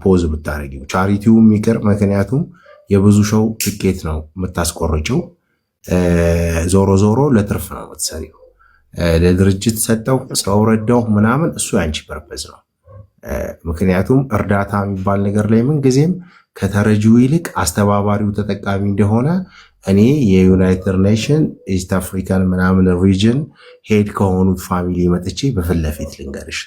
ፖዝ ብታረጊው ቻሪቲውም ይቅር። ምክንያቱም የብዙ ሰው ትኬት ነው የምታስቆርጭው። ዞሮ ዞሮ ለትርፍ ነው የምትሰሪው። ለድርጅት ሰጠው ሰው ረዳው ምናምን እሱ ያንቺ ፐርፐዝ ነው። ምክንያቱም እርዳታ የሚባል ነገር ላይ ምን ጊዜም ከተረጂው ይልቅ አስተባባሪው ተጠቃሚ እንደሆነ እኔ የዩናይትድ ኔሽን ኢስት አፍሪካን ምናምን ሪጅን ሄድ ከሆኑት ፋሚሊ መጥቼ በፊት ለፊት ልንገርሽ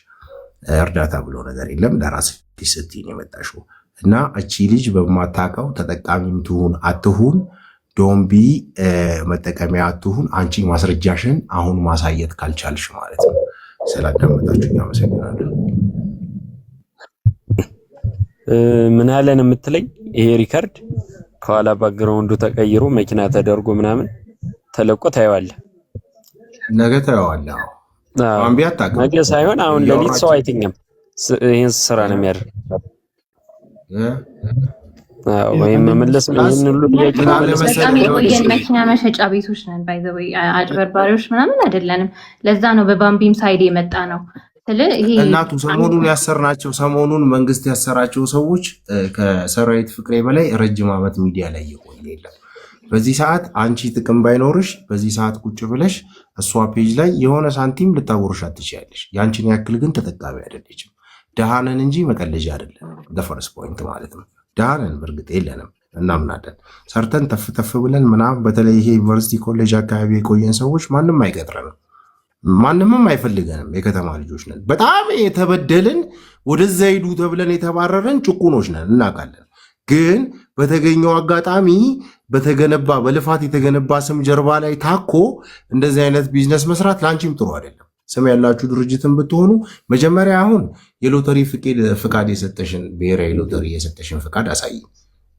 እርዳታ ብሎ ነገር የለም። ለራስ ስትይ ነው የመጣሽው እና እቺ ልጅ በማታውቀው ተጠቃሚም ትሁን አትሁን ዶምቢ መጠቀሚያ አትሁን፣ አንቺ ማስረጃሽን አሁን ማሳየት ካልቻልሽ ማለት ነው። ስላዳመጣችሁ አመሰግናለሁ። ምን ያለን የምትለኝ ይሄ ሪከርድ ከኋላ ባክግራውንዱ ተቀይሮ መኪና ተደርጎ ምናምን ተለቆ ታየዋለህ፣ ነገ ታየዋለህ። ባምቢ አታውቅም። ነገ ሳይሆን አሁን ሌሊት ሰው አይተኛም። ይሄን ስራ ነው የሚያደርግ ወይም መመለስ ነው። ይሄን ሁሉ በጣም የቆየን መኪና መሸጫ ቤቶች ነን። ባይ ዘ ወይ አጭበርባሪዎች ምናምን አይደለንም። ለዛ ነው በባምቢም ሳይድ የመጣ ነው። እናቱ ሰሞኑን ያሰርናቸው ሰሞኑን መንግስት ያሰራቸው ሰዎች ከሰራዊት ፍቅሬ በላይ ረጅም ዓመት ሚዲያ ላይ የቆየ የለም። በዚህ ሰዓት አንቺ ጥቅም ባይኖርሽ በዚህ ሰዓት ቁጭ ብለሽ እሷ ፔጅ ላይ የሆነ ሳንቲም ልታጎርሻት ትችያለሽ። ያንቺን ያክል ግን ተጠቃሚ አይደለችም። ደሃነን እንጂ መቀለጃ አይደለም። ደፈርስ ፖይንት ማለት ነው። ደሃነን በእርግጥ የለንም እናምናለን። ሰርተን ተፍ ብለን ምናምን በተለይ ይሄ ዩኒቨርሲቲ ኮሌጅ አካባቢ የቆየን ሰዎች ማንም አይቀጥረንም፣ ማንምም አይፈልገንም። የከተማ ልጆች ነን። በጣም የተበደልን ወደዛ ሂዱ ተብለን የተባረረን ጭቁኖች ነን እናውቃለን። ግን በተገኘው አጋጣሚ በተገነባ በልፋት የተገነባ ስም ጀርባ ላይ ታኮ እንደዚህ አይነት ቢዝነስ መስራት ለአንቺም ጥሩ አይደለም። ስም ያላችሁ ድርጅትን ብትሆኑ መጀመሪያ አሁን የሎተሪ ፍቃድ የሰጠሽን ብሔራዊ ሎተሪ የሰጠሽን ፍቃድ አሳይ፣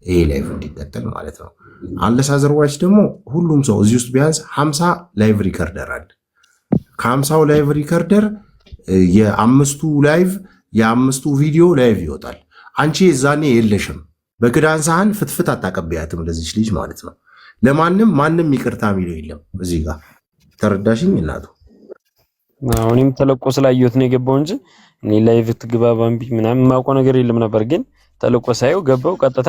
ይሄ ላይቭ እንዲቀጥል ማለት ነው። አንለስ አዘርዋይስ ደግሞ ሁሉም ሰው እዚህ ውስጥ ቢያንስ 50 ላይቭ ሪከርደር አለ። ከ50ው ላይቭ ሪከርደር የአምስቱ ላይቭ የአምስቱ ቪዲዮ ላይቭ ይወጣል። አንቺ የዛኔ የለሽም። በክዳን ሳህን ፍትፍት አታቀበያትም ለዚች ልጅ ማለት ነው። ለማንም ማንም ይቅርታ የሚለው የለም እዚህ ጋር ተረዳሽኝ እናቱ። አሁንም ተለቆ ስላየሁት ነው የገባው እንጂ እኔ ላይቭ ትግባ ባምቢ ምናምን የማውቀው ነገር የለም ነበር። ግን ተለቆ ሳየው ገባው ቀጥታ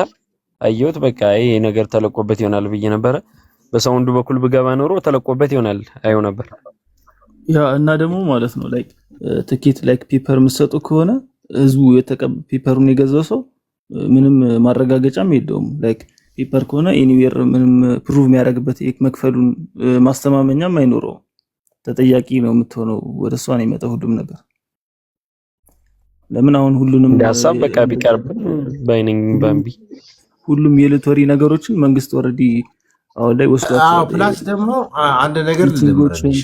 አየሁት። በቃ ይሄ ነገር ተለቆበት ይሆናል ብዬ ነበረ። በሳውንዱ በኩል ብገባ ኖሮ ተለቆበት ይሆናል አየው ነበር። ያ እና ደግሞ ማለት ነው ላይክ ትኬት ላይክ ፔፐር የምትሰጡ ከሆነ ህዝቡ ፔፐሩን የገዛው ሰው ምንም ማረጋገጫም የለውም። ላይክ ፔፐር ከሆነ ኤኒዌር ምንም ፕሩቭ የሚያደርግበት መክፈሉን ማስተማመኛም አይኖረውም። ተጠያቂ ነው የምትሆነው። ወደ እሷ ነው የመጣው ሁሉም ነገር። ለምን አሁን ሁሉንም ሐሳብ በቃ ቢቀርብ ባይነኝ ባምቢ ሁሉም የሎተሪ ነገሮችን መንግስት ኦልሬዲ አሁን ላይ ወስዷቸው። ፕላስ ደግሞ አንድ ነገር ልንገርሽ፣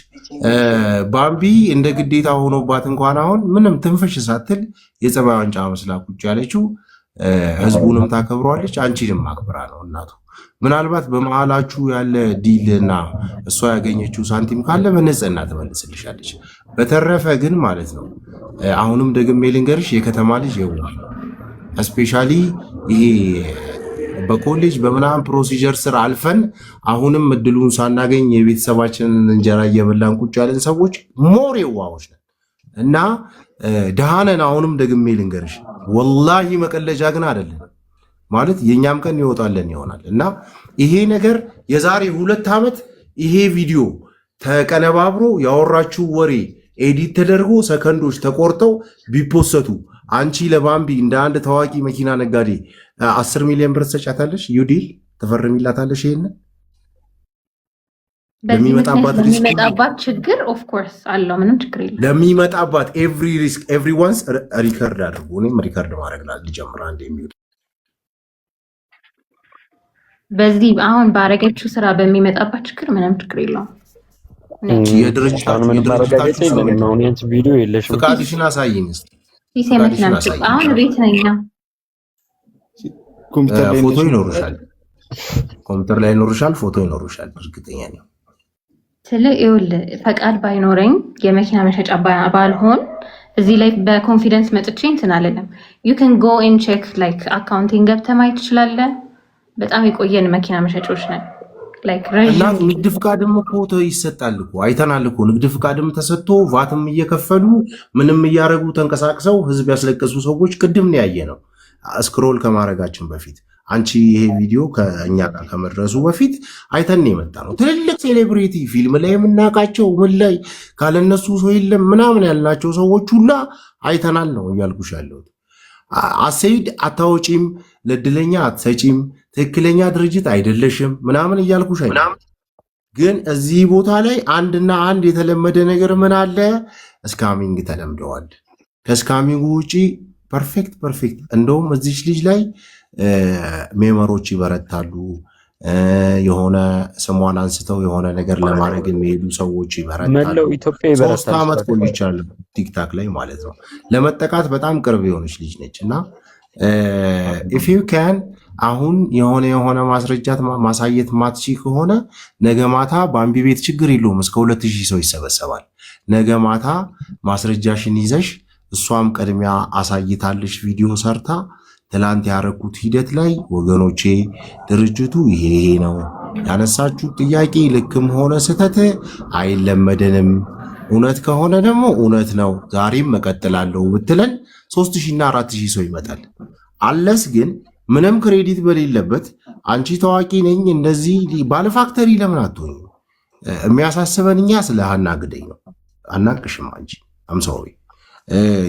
ባምቢ እንደ ግዴታ ሆኖባት እንኳን አሁን ምንም ትንፍሽ ሳትል የጸባይ ዋንጫ መስላ ቁጭ ያለችው ህዝቡንም ታከብሯለች፣ አንቺንም አክብራ ነው እናቱ። ምናልባት በመሃላችሁ ያለ ዲልና እሷ ያገኘችው ሳንቲም ካለ በነጽህና ትመልስልሻለች። በተረፈ ግን ማለት ነው አሁንም ደግሜ ልንገርሽ የከተማ ልጅ የዋህ እስፔሻሊ ይሄ በኮሌጅ በምናምን ፕሮሲጀር ስር አልፈን አሁንም እድሉን ሳናገኝ የቤተሰባችንን እንጀራ እየበላን ቁጭ ያለን ሰዎች ሞር የዋሆች ነን እና ደሃነን። አሁንም ደግሜ ልንገርሽ ወላሂ መቀለጃ ግን አይደለም ማለት የኛም ቀን ይወጣለን ይሆናል እና ይሄ ነገር የዛሬ 2 ዓመት ይሄ ቪዲዮ ተቀነባብሮ ያወራችሁ ወሬ ኤዲት ተደርጎ ሰከንዶች ተቆርጠው ቢፖሰቱ አንቺ ለባምቢ እንደ አንድ ታዋቂ መኪና ነጋዴ 10 ሚሊዮን ብር ትሰጫታለሽ? ዩዲል ተፈርሚላታለሽ? ይሄንን ለሚመጣባት ችግር ኦፍ ኮርስ አለው፣ ምንም ችግር የለም። ለሚመጣባት ኤቭሪ ሪስክ ኤቭሪዋንስ ሪከርድ አድርጉ። እኔም ሪከርድ ማድረግ ልጀምር አንድ የሚል በዚህ አሁን ባረገችው ስራ በሚመጣባት ችግር ምንም ችግር የለውም። የድርጅታችሁ ቪዲዮ የለሽም። ፍቃድሽን አሳይኝ እስኪ። አሁን ቤት ነኝ። ፎቶ ይኖርሻል፣ ኮምፒውተር ላይ ይኖርሻል፣ ፎቶ ይኖርሻል እርግጠኛ ነኝ። ይኸውልህ ፈቃድ ባይኖረኝ የመኪና መሸጫ ባልሆን እዚህ ላይ በኮንፊደንስ መጥቼ እንትን አለለም። ዩ ካን ጎ ኤንድ ቼክ ላይክ አካውንቲንግ ገብተህ ማየት ትችላለህ። በጣም የቆየን መኪና መሸጮች ነን። እና ንግድ ፍቃድም እኮ ይሰጣል እኮ አይተናል እኮ ንግድ ፍቃድም ተሰጥቶ ቫትም እየከፈሉ ምንም እያደረጉ ተንቀሳቅሰው ህዝብ ያስለቀሱ ሰዎች ቅድም ነው ያየ ነው። ስክሮል ከማድረጋችን በፊት አንቺ ይሄ ቪዲዮ ከእኛ ጋር ከመድረሱ በፊት አይተን የመጣ ነው። ትልልቅ ሴሌብሪቲ ፊልም ላይ የምናውቃቸው ምን ላይ ካለነሱ ሰው የለም ምናምን ያልናቸው ሰዎች ሁላ አይተናል ነው እያልኩሽ ያለሁት። አሰይድ አታወጪም፣ ለድለኛ አትሰጪም፣ ትክክለኛ ድርጅት አይደለሽም ምናምን እያልኩሽ አይደለም። ግን እዚህ ቦታ ላይ አንድና አንድ የተለመደ ነገር ምን አለ? ስካሚንግ ተለምደዋል። ከስካሚንግ ውጪ ፐርፌክት እንደውም እዚች ልጅ ላይ ሜመሮች ይበረታሉ። የሆነ ስሟን አንስተው የሆነ ነገር ለማድረግ የሚሄዱ ሰዎች ይበረታሉ። 3 ዓመት ቆይቻለሁ ቲክታክ ላይ ማለት ነው። ለመጠቃት በጣም ቅርብ የሆነች ልጅ ነች እና ኢፍ ዩ ካን አሁን የሆነ ማስረጃ ማሳየት ማትቺ ከሆነ ነገ ማታ በአምቢ ቤት ችግር የለውም እስከ 2000 ሰው ይሰበሰባል። ነገ ማታ ማስረጃሽን ይዘሽ እሷም ቅድሚያ አሳይታለሽ ቪዲዮ ሰርታ ትላንት ያረኩት ሂደት ላይ ወገኖቼ ድርጅቱ ይሄ ነው ያነሳችሁ ጥያቄ ልክም ሆነ ስህተት አይለመደንም፣ እውነት ከሆነ ደግሞ እውነት ነው ዛሬም መቀጥላለሁ ብትለን 3000 እና 4000 ሰው ይመጣል። አለስ ግን ምንም ክሬዲት በሌለበት አንቺ ታዋቂ ነኝ እንደዚህ ባለፋክተሪ ለምን አትሆኝ? የሚያሳስበን እኛ ስለ ሀና ግደይ ነው። አናቅሽም አንቺ አምሳዊ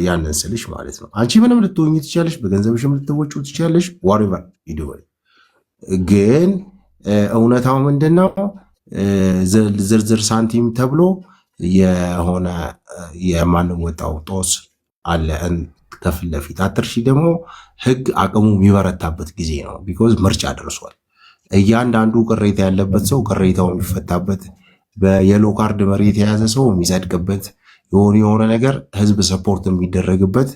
ያንን ስልሽ ማለት ነው። አንቺ ምንም ልትሆኝ ትችላለሽ፣ በገንዘብሽም ልትወጪ ትችላለሽ። ዋሪቨር ይደወል። ግን እውነታው ምንድነው? ዝርዝር ሳንቲም ተብሎ የሆነ የማንወጣው ጦስ አለ ከፊት ለፊት። አትርሺ ደግሞ ህግ አቅሙ የሚበረታበት ጊዜ ነው። ቢኮዝ ምርጫ ደርሷል። እያንዳንዱ ቅሬታ ያለበት ሰው ቅሬታው የሚፈታበት፣ በየሎ ካርድ መሬት የያዘ ሰው የሚጸድቅበት፣ የሆነ ነገር ህዝብ ሰፖርት የሚደረግበት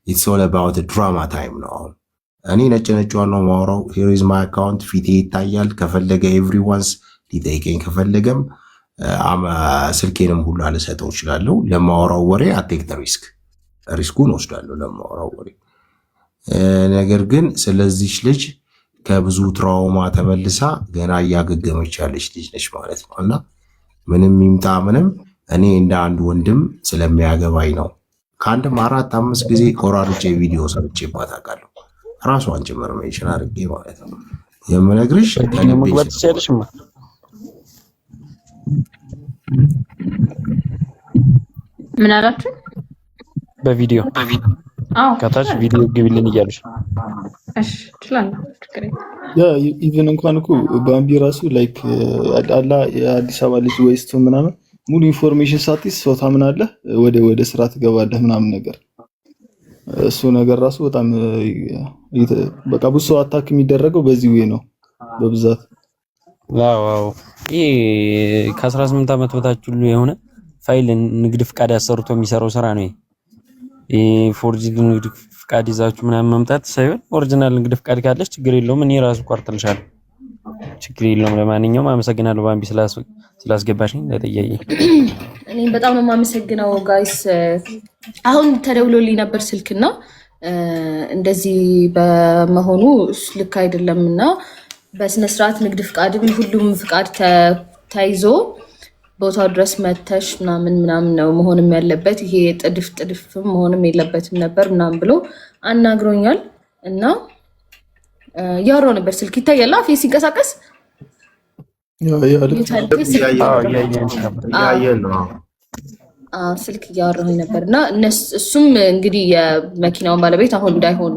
ኢትስ ኦል አባውት ድራማ ታይም ነው። አሁን እኔ ነጭዋን ነው ማውራው። ሂር ኢዝ ማይ አካውንት ፊቴ ይታያል። ከፈለገ ኤቭሪዋንስ ሊጠይቀኝ ከፈለገም ስልኬንም ሁሉ አልሰጠው እችላለሁ። ለማወራው ወሬ አቴክ ሪስኩን ወስዳለሁ ለማወራው ወሬ። ነገር ግን ስለዚች ልጅ ከብዙ ትራውማ ተመልሳ ገና እያገገመች ያለች ልጅ ነች ማለት ነው። እና ምንም ይምጣ ምንም እኔ እንደ አንድ ወንድም ስለሚያገባኝ ነው ከአንድም 4-5 ጊዜ ቆራርጬ ቪዲዮ ሰርቼባት አውቃለሁ። ራሷን ጭምር ሜንሽን አድርጌ ማለት ነው የምነግርሽ። ምን አላችሁ? በቪዲዮ ከታች ቪዲዮ ግቢልን እያሉሽ። እሺ ትላለህ። ኢቭን እንኳን እኮ ባምቢ ራሱ ላይክ አላ የአዲስ አበባ ልጅ ወይስቱ ምናምን ሙሉ ኢንፎርሜሽን ሳትይዝ ሰው ታምናለህ፣ ወደ ስራ ትገባለህ ምናምን ነገር። እሱ ነገር ራሱ በጣም በቃ ብዙ ሰው አታክ የሚደረገው በዚህ ወይ ነው በብዛት። ዋው ይሄ ከ18 ዓመት በታች ሁሉ የሆነ ፋይል ንግድ ፍቃድ አሰርቶ የሚሰራው ስራ ነው። ይሄ ፎርጅድ ንግድ ፍቃድ ይዛችሁ ምናምን መምጣት ሳይሆን ኦሪጂናል ንግድ ፍቃድ ካለሽ ችግር የለውም። እኔ ራሱ ቆርጥልሻለሁ፣ ችግር የለውም። ለማንኛውም አመሰግናለሁ ባምቢ ስላስገባሽኝ ለጥያቄ። እኔ በጣም ነው የማመሰግነው ጋይስ። አሁን ተደውሎልኝ ነበር ስልክና እንደዚህ በመሆኑ ልክ አይደለምና በስነ ስርዓት ንግድ ፍቃድም ሁሉም ፍቃድ ተይዞ ቦታው ድረስ መተሽ ምናምን ነው መሆንም ያለበት። ይሄ ጥድፍም መሆንም የለበትም ነበር ምናምን ብሎ አናግሮኛል። እና ያወራው ነበር ስልክ ይታያል አፌ ሲንቀሳቀስ ስልክ እያወራሁኝ ነበር። እና እሱም እንግዲህ የመኪናውን ባለቤት አሁን እንዳይሆን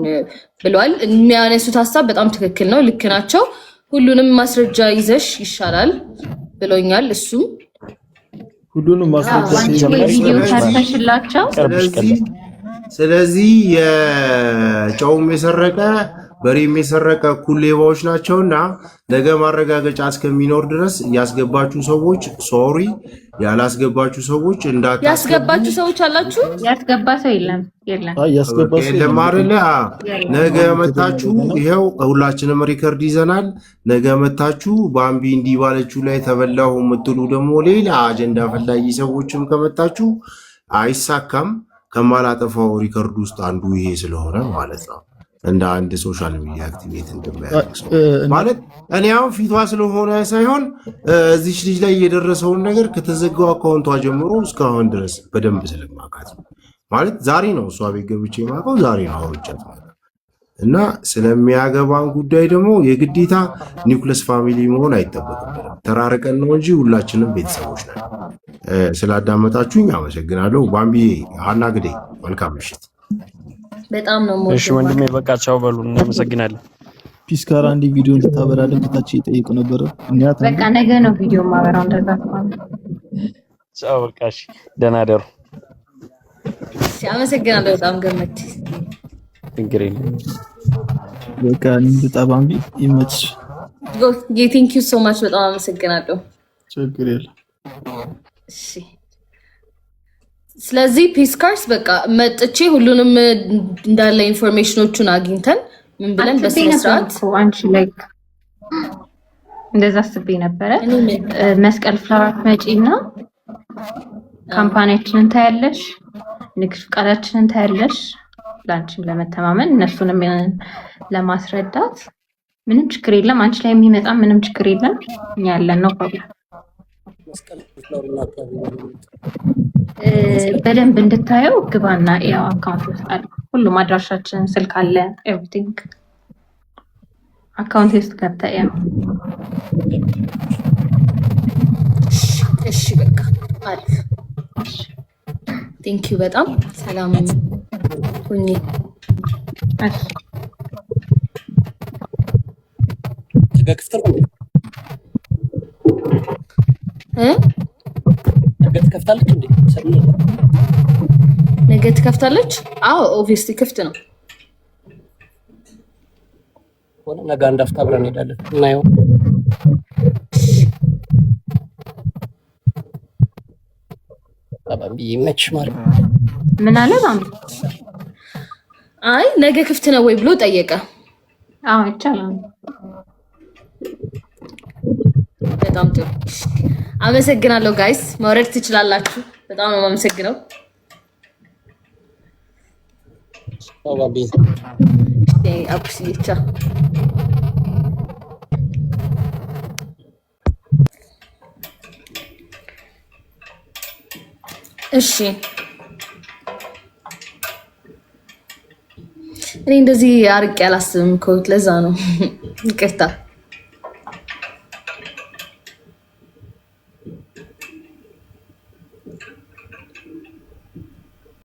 ብለዋል። የሚያነሱት ሀሳብ በጣም ትክክል ነው፣ ልክ ናቸው። ሁሉንም ማስረጃ ይዘሽ ይሻላል ብሎኛል እሱም ሁሉንም ማስረጃ ቪዲዮ ሰርተሽላቸው። ስለዚህ የጨውም የሰረቀ በሬም የሰረቀ እኩል ሌባዎች ናቸውና ነገ ማረጋገጫ እስከሚኖር ድረስ ያስገባችሁ ሰዎች ሶሪ፣ ያላስገባችሁ ሰዎች እንዳታስገቡ። ያስገባችሁ ሰዎች አላችሁ? ያስገባ ሰው የለም የለም አይደለ? ነገ መታችሁ ይሄው ሁላችንም ሪከርድ ይዘናል። ነገ መታችሁ ባምቢ እንዲህ ባለችው ላይ ተበላሁ የምትሉ ደግሞ ሌላ አጀንዳ ፈላጊ ሰዎችም ከመታችሁ አይሳካም። ከማላጠፋው ሪከርድ ውስጥ አንዱ ይሄ ስለሆነ ማለት ነው። እንደ አንድ ሶሻል ሚዲያ አክቲቪቲ እንደሚያደርግ ሰው ማለት እኔ አሁን ፊቷ ስለሆነ ሳይሆን እዚች ልጅ ላይ የደረሰውን ነገር ከተዘጋው አካውንቷ ጀምሮ እስካሁን ድረስ በደንብ ስለማውቃት ማለት ዛሬ ነው እሷ ቤት ገብቼ የማውቀው ዛሬ ነው አውርቻት ማለት እና ስለሚያገባን ጉዳይ ደግሞ የግዴታ ኒውክለስ ፋሚሊ መሆን አይጠበቅብንም። ተራርቀን ነው እንጂ ሁላችንም ቤተሰቦች ነን። ስላዳመጣችሁኝ አመሰግናለሁ። ባምቢ ሀና ግዴ መልካም ምሽት። በጣም ነው እሺ ወንድሜ በቃ ቻው በሉ። እናመሰግናለን። ፒስ ካራ አንዲ ቪዲዮ እንድታበራለን ከታች እየጠየቁ ነበር። በቃ ነገ ነው ቪዲዮ ማበራው እንደዛ ማለት ቻው በቃ እሺ ደህና ደሩ። እሺ አመሰግናለሁ በጣም ገመት ችግር የለም በቃ እንድጣባምቢ ይመች ቴንክ ዩ ሶ ማች በጣም አመሰግናለሁ። ችግር የለም እሺ ስለዚህ ፒስ ካርስ በቃ መጥቼ ሁሉንም እንዳለ ኢንፎርሜሽኖቹን አግኝተን ምን ብለን በስነ ስርዓት አንቺ ላይክ እንደዛ አስቤ ነበረ። መስቀል ፍላወር መጪና ካምፓኒያችንን ታያለሽ፣ ንግድ ፍቃዳችንን ታያለሽ። ላንቺም ለመተማመን እነሱንም ለማስረዳት ምንም ችግር የለም። አንቺ ላይ የሚመጣ ምንም ችግር የለም። እኛ ያለን ነው ፕሮብሌም። በደንብ እንድታየው ግባና ያው አካውንት ውስጥ አለ ሁሉም አድራሻችን፣ ስልክ አለ፣ ኤቭሪቲንግ አካውንት ውስጥ ገብተህ ያው እሺ በቃ አሪፍ ቴንክ ዩ በጣም ሰላም ሁኚ። እሺ ነገ ትከፍታለች? አዎ ኦብቪየስሊ ክፍት ነው። ነገ አንድ አፍታ አብረን እንሄዳለን እናየው። ባምቢ ይመችሽ ማለት ምን አለ ባምቢ? አይ ነገ ክፍት ነው ወይ ብሎ ጠየቀ። አዎ ይቻላል። በጣም ጥሩ አመሰግናለሁ ጋይስ፣ መውረድ ትችላላችሁ። በጣም ነው የማመሰግነው። ባምቢ አፕሪሺየት እሺ እኔ እንደዚህ አርቄ አላስብም እኮ ለዛ ነው ይቅርታ።